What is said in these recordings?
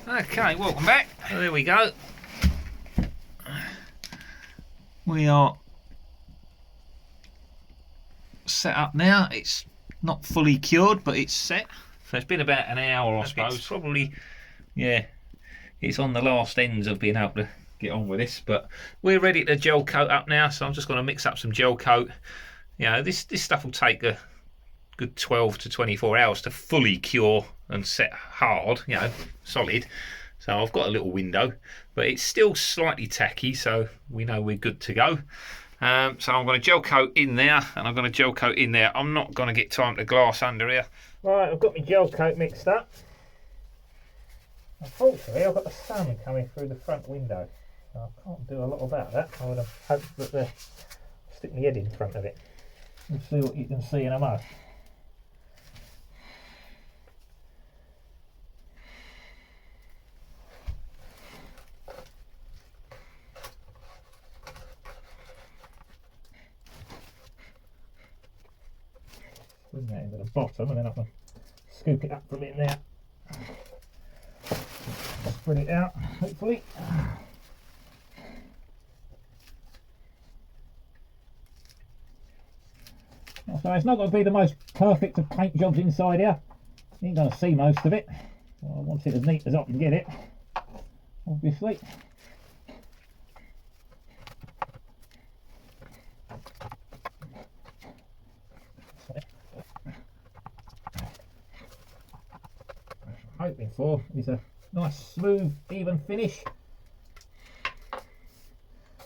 Okay, welcome back. There we go. We are set up now. It's not fully cured, but it's set. So it's been about an hour, I suppose. It's probably, yeah, it's on the last ends of being able to get on with this. But we're ready to gel coat up now, so I'm just going to mix up some gel coat. You know, this stuff will take a good 12 to 24 hours to fully cure and set hard, you know, solid. So I've got a little window, but it's still slightly tacky, so we know we're good to go. So I'm going to gel coat in there, and I'm going to gel coat in there. I'm not going to get time to glass under here. Right, I've got my gel coat mixed up. Unfortunately, I've got the sun coming through the front window, so I can't do a lot about that. I would have hoped that I'll stick my head in front of it and see what you can see in a moment. Bring that into the bottom, and then I can scoop it up from in there. Spread it out, hopefully. So it's not going to be the most perfect of paint jobs inside here. You ain't going to see most of it. Well, I want it as neat as I can get it, obviously. Hoping for is a nice smooth even finish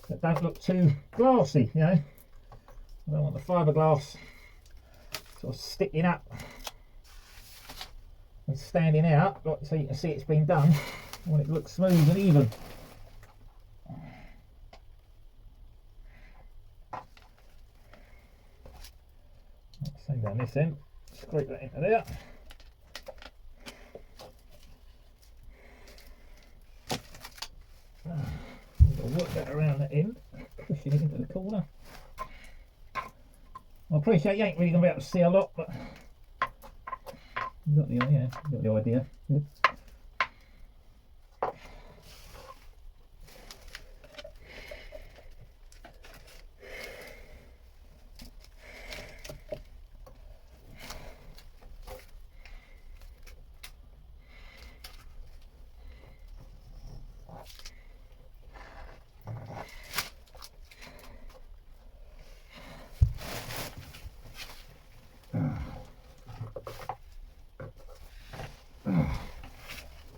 that don't look too glassy, you know. I don't want the fiberglass sort of sticking up and standing out, like, so you can see it's been done. I want it to look smooth and even. Same down this end, scrape that into there. Work that around that end, pushing it into the corner. I appreciate you ain't really going to be able to see a lot, but you got the idea. Good.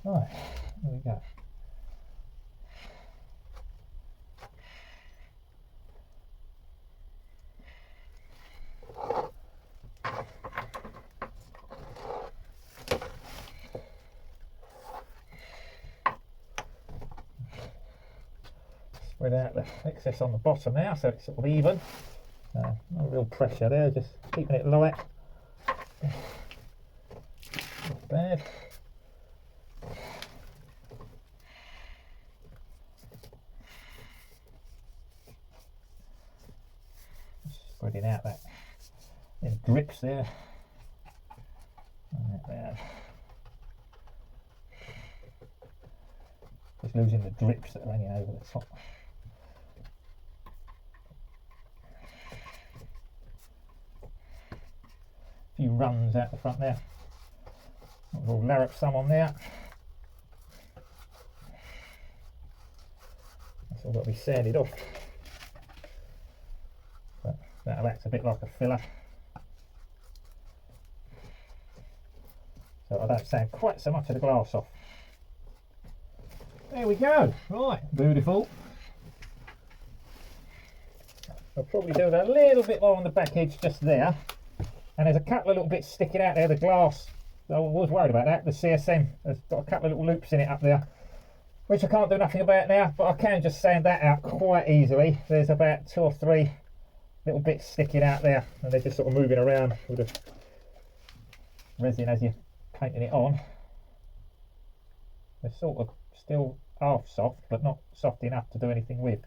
Right, there we go. Spread out the excess on the bottom now, so it's sort of even. No real pressure there, just keeping it light. Not bad. Spreading out that them drips there. And that there. Just losing the drips that are hanging over the top. A few runs out the front there. We'll larrup some on there. That's all got to be sanded off. But that'll act a bit like a filler. So I don't sand quite so much of the glass off. There we go. Right, beautiful. I'll probably do a little bit more on the back edge just there. And there's a couple of little bits sticking out there, the glass. I was worried about that. The CSM has got a couple of little loops in it up there, which I can't do nothing about now, but I can just sand that out quite easily. There's about 2 or 3 little bits sticking out there, and they're just sort of moving around with the resin as you're painting it on. They're sort of still half soft, but not soft enough to do anything with.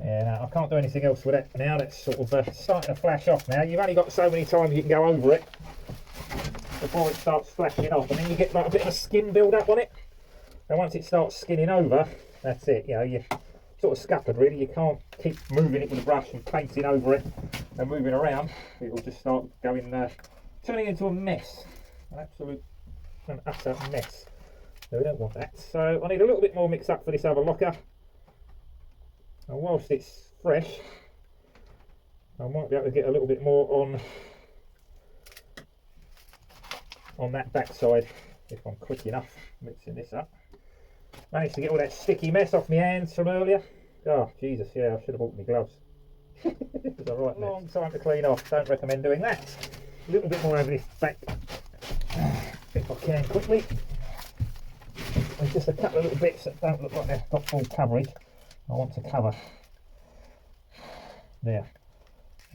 Yeah, no, I can't do anything else with it now. That's sort of starting to flash off now. You've only got so many times you can go over it. before it starts splashing off, and then you get like a bit of a skin build up on it. And once it starts skinning over, that's it. You know, you're sort of scuppered really. You can't keep moving it with a brush and painting over it and moving around. It will just start going, turning into a mess, an absolute and utter mess. So we don't want that. So I need a little bit more mix up for this other locker. And whilst it's fresh, I might be able to get a little bit more on that back side if I'm quick enough mixing this up. Managed to get all that sticky mess off my hands from earlier. Oh Jesus, yeah, I should have bought my gloves. It was a right long time to clean off. Don't recommend doing that. A little bit more over this back if I can quickly. There's just a couple of little bits that don't look like they've got full coverage. I want to cover. There.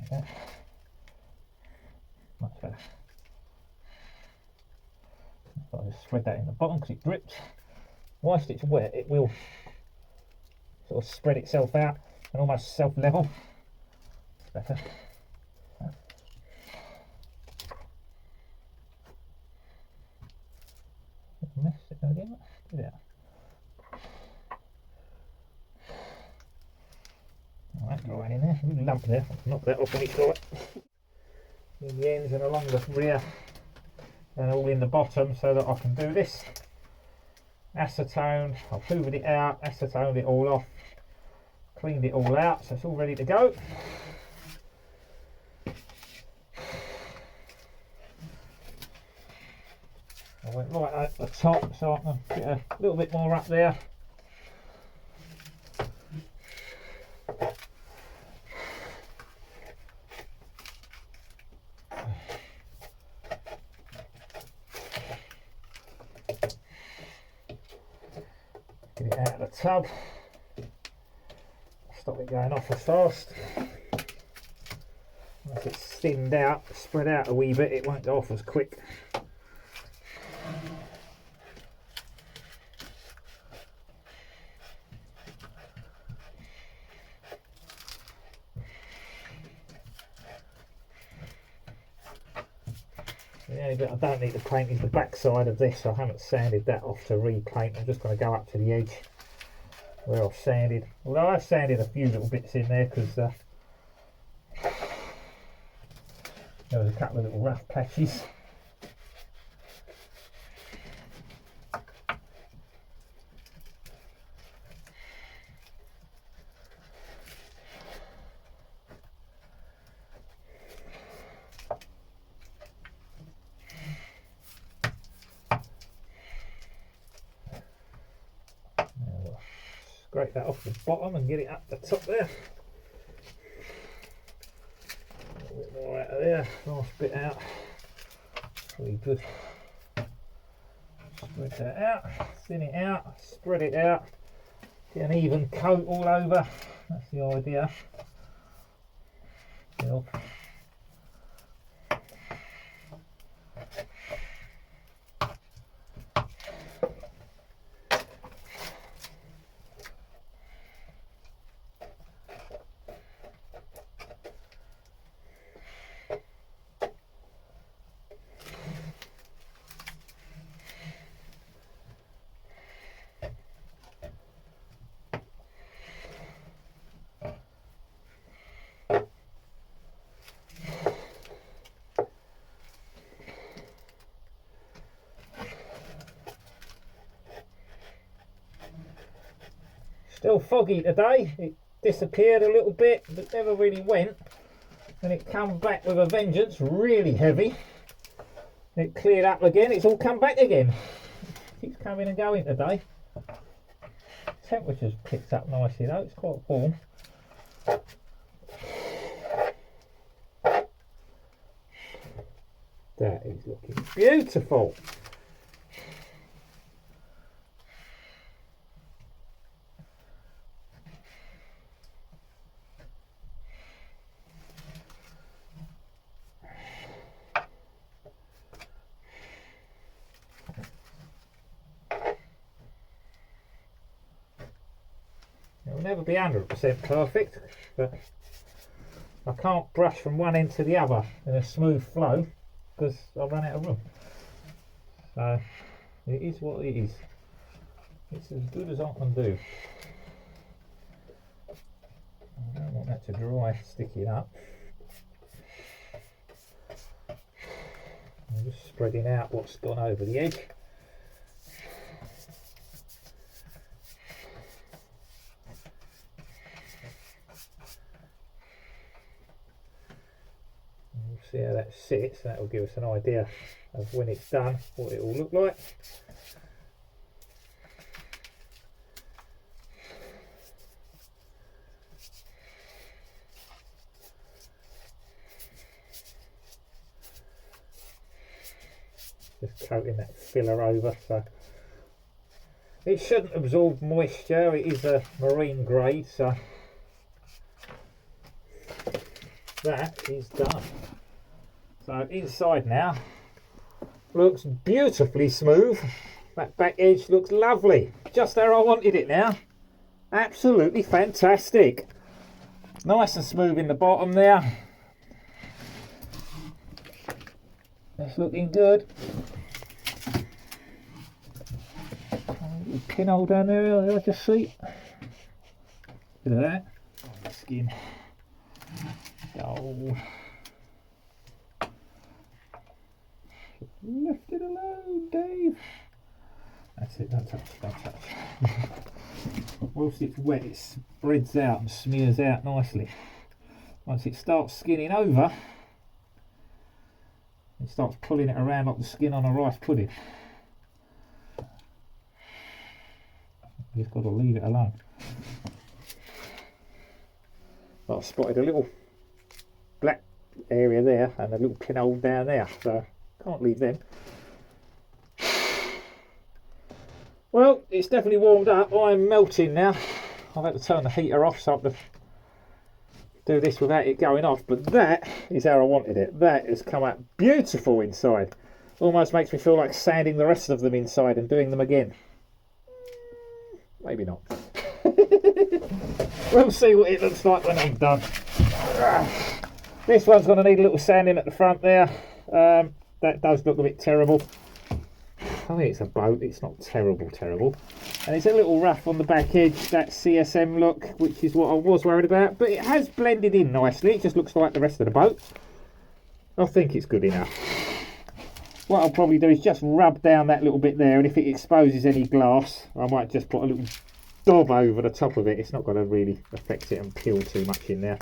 Okay. Much better. So I'll just spread that in the bottom because it drips. Whilst it's wet, it will sort of spread itself out and almost self-level. Better. Mess it again. Get it out. Alright, go right in there. A little lump there. Knock that off when it's right. In the ends and along the rear and all in the bottom so that I can do this. Acetone, I've hoovered it out, acetoned it all off, cleaned it all out, so it's all ready to go. I went right at the top so I can get a little bit more up there. Get it out of the tub. Stop it going off as fast. Once it's thinned out, spread out a wee bit, it won't go off as quick. The only bit I don't need to paint is the back side of this. I haven't sanded that off to repaint. I'm just going to go up to the edge where I've sanded. Although I've sanded a few little bits in there because there was a couple of little rough patches. Scrape that off the bottom and get it up the top there. A little bit more out of there, nice bit out. Pretty good. Spread that out, thin it out, spread it out, get an even coat all over. That's the idea. Yep. Still foggy today. It disappeared a little bit, but never really went. And it come back with a vengeance, really heavy. It cleared up again, it's all come back again. It keeps coming and going today. Temperature's picked up nicely though, it's quite warm. That is looking beautiful. It'll never be 100% perfect, but I can't brush from one end to the other in a smooth flow. because I ran out of room. So it is what it is. It's as good as I can do. I don't want that to dry, sticking up. I'm just spreading out what's gone over the edge. We'll see how that sits. That will give us an idea of when it's done, what it will look like. Just coating that filler over, so it shouldn't absorb moisture. It is a marine grade, so that is done. So inside now looks beautifully smooth. That back edge looks lovely, just how I wanted it now. Absolutely fantastic. Nice and smooth in the bottom there. That's looking good. Pinhole down there, I just see. Bit of that. Oh, skin. Oh. Left it alone, Dave. That's it, don't touch, don't touch. Whilst it's wet, it spreads out and smears out nicely. Once it starts skinning over, it starts pulling it around like the skin on a rice pudding. You just got to leave it alone. But I've spotted a little black area there and a little pinhole down there, so can't leave them. Well, it's definitely warmed up. I'm melting now. I've had to turn the heater off so I can do this without it going off, but that is how I wanted it. That has come out beautiful inside. Almost makes me feel like sanding the rest of them inside and doing them again. Maybe not. We'll see what it looks like when I'm done. This one's going to need a little sanding at the front there. That does look a bit terrible. I think it's a boat, it's not terrible. And it's a little rough on the back edge, that CSM look, which is what I was worried about. But it has blended in nicely, it just looks like the rest of the boat. I think it's good enough. What I'll probably do is just rub down that little bit there, and if it exposes any glass, I might just put a little daub over the top of it. It's not going to really affect it and peel too much in there.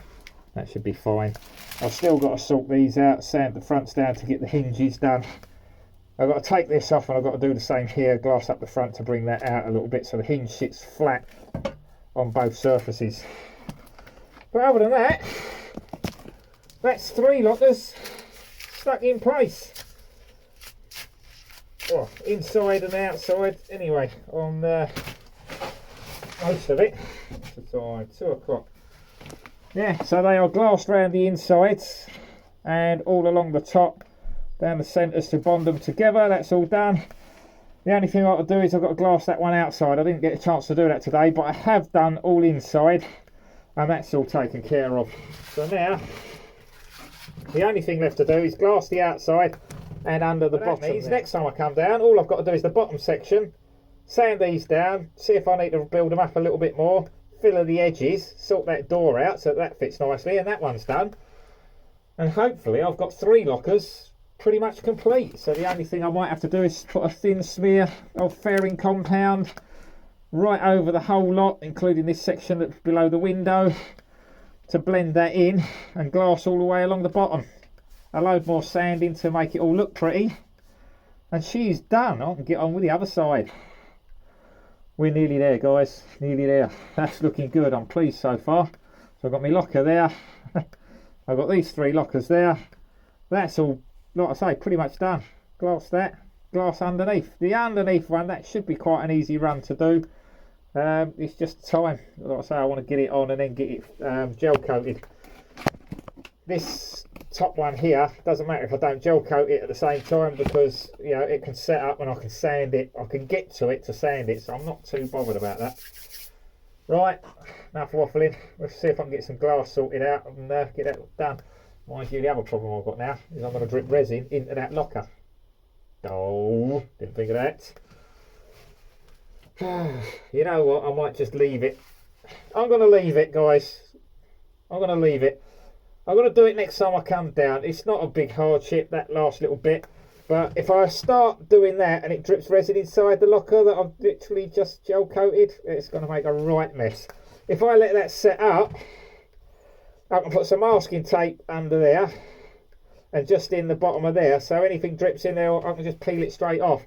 That should be fine. I've still got to sort these out, sand the fronts down to get the hinges done. I've got to take this off, and I've got to do the same here, glass up the front to bring that out a little bit so the hinge sits flat on both surfaces. But other than that, that's 3 lockers stuck in place. Well, inside and outside anyway, on most of it. What's the time? 2 o'clock. Yeah, so they are glassed around the insides and all along the top, down the centres to bond them together. That's all done. The only thing I've got to do is I've got to glass that one outside. I didn't get a chance to do that today, but I have done all inside, and that's all taken care of. So now, the only thing left to do is glass the outside and under the bottom. Means next time I come down, all I've got to do is the bottom section, sand these down, see if I need to build them up a little bit more, filler the edges, sort that door out so that fits nicely, and that one's done. And hopefully I've got 3 lockers pretty much complete. So the only thing I might have to do is put a thin smear of fairing compound right over the whole lot, including this section that's below the window, to blend that in, and glass all the way along the bottom. A load more sanding to make it all look pretty, and she's done. I can get on with the other side. We're nearly there, guys, nearly there. That's looking good. I'm pleased so far. So I've got my locker there. I've got these 3 lockers there. That's all, like I say, pretty much done. Glass that, glass underneath. The underneath one, that should be quite an easy run to do. It's just time. Like I say, I want to get it on and then get it gel coated. This top one here, doesn't matter if I don't gel coat it at the same time, because you know it can set up and I can sand it. I can get to it to sand it, so I'm not too bothered about that. Right, enough waffling. Let's see if I can get some glass sorted out and get that done. Mind you, the other problem I've got now is I'm going to drip resin into that locker. Oh, didn't think of that. You know what, I might just leave it. I'm going to leave it, guys. I'm going to leave it. I'm going to do it next time I come down. It's not a big hardship, that last little bit. But if I start doing that and it drips resin inside the locker that I've literally just gel coated, it's going to make a right mess. If I let that set up, I can put some masking tape under there and just in the bottom of there, so anything drips in there I can just peel it straight off.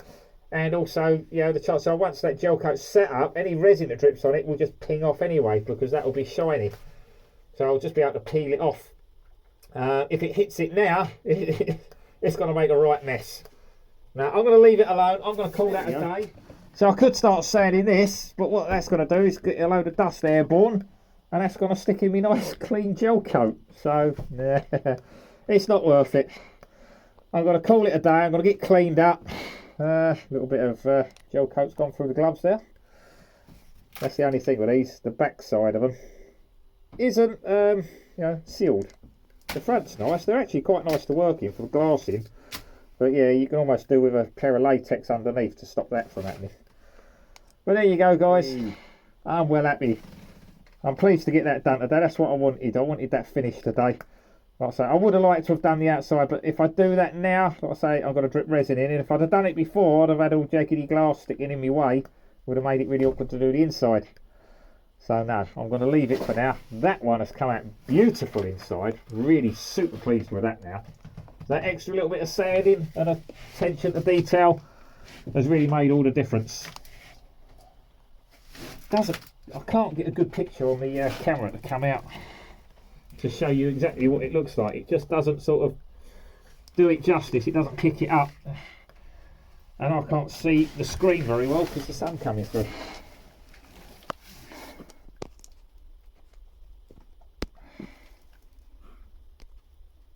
And also, you know, the chance, so once that gel coat's set up, any resin that drips on it will just ping off anyway, because that will be shiny. So I'll just be able to peel it off. If it hits it now, it's going to make a right mess. Now I'm going to leave it alone. I'm going to call that a day. So I could start sanding this, but what that's going to do is get a load of dust airborne, and that's going to stick in me nice clean gel coat. So it's not worth it. I'm going to call it a day. I'm going to get cleaned up. A little bit of gel coat's gone through the gloves there. That's the only thing with these. The back side of them isn't you know, sealed. The front's nice. They're actually quite nice to work in for the glassing. But yeah, you can almost do with a pair of latex underneath to stop that from happening. But there you go, guys. I'm well happy. I'm pleased to get that done today. That's what I wanted. I wanted that finished today. Like I say, I would have liked to have done the outside, but if I do that now, like I say, I've got to drip resin in. And if I'd have done it before, I'd have had all jaggedy glass sticking in my way. Would have made it really awkward to do the inside. So no, I'm going to leave it for now. That one has come out beautiful inside. Really super pleased with that now. That extra little bit of sanding and attention to detail has really made all the difference. I can't get a good picture on the camera to come out to show you exactly what it looks like. It just doesn't sort of do it justice. It doesn't pick it up. And I can't see the screen very well because the sun coming through.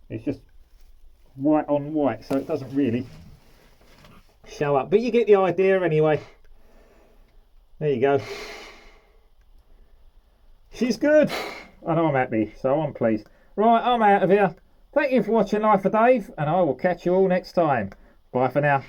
It's just white on white, so it doesn't really show up. But you get the idea anyway. There you go. She's good. I know I'm happy, so I'm pleased. Right, I'm out of here. Thank you for watching Life of Dave, and I will catch you all next time. Bye for now.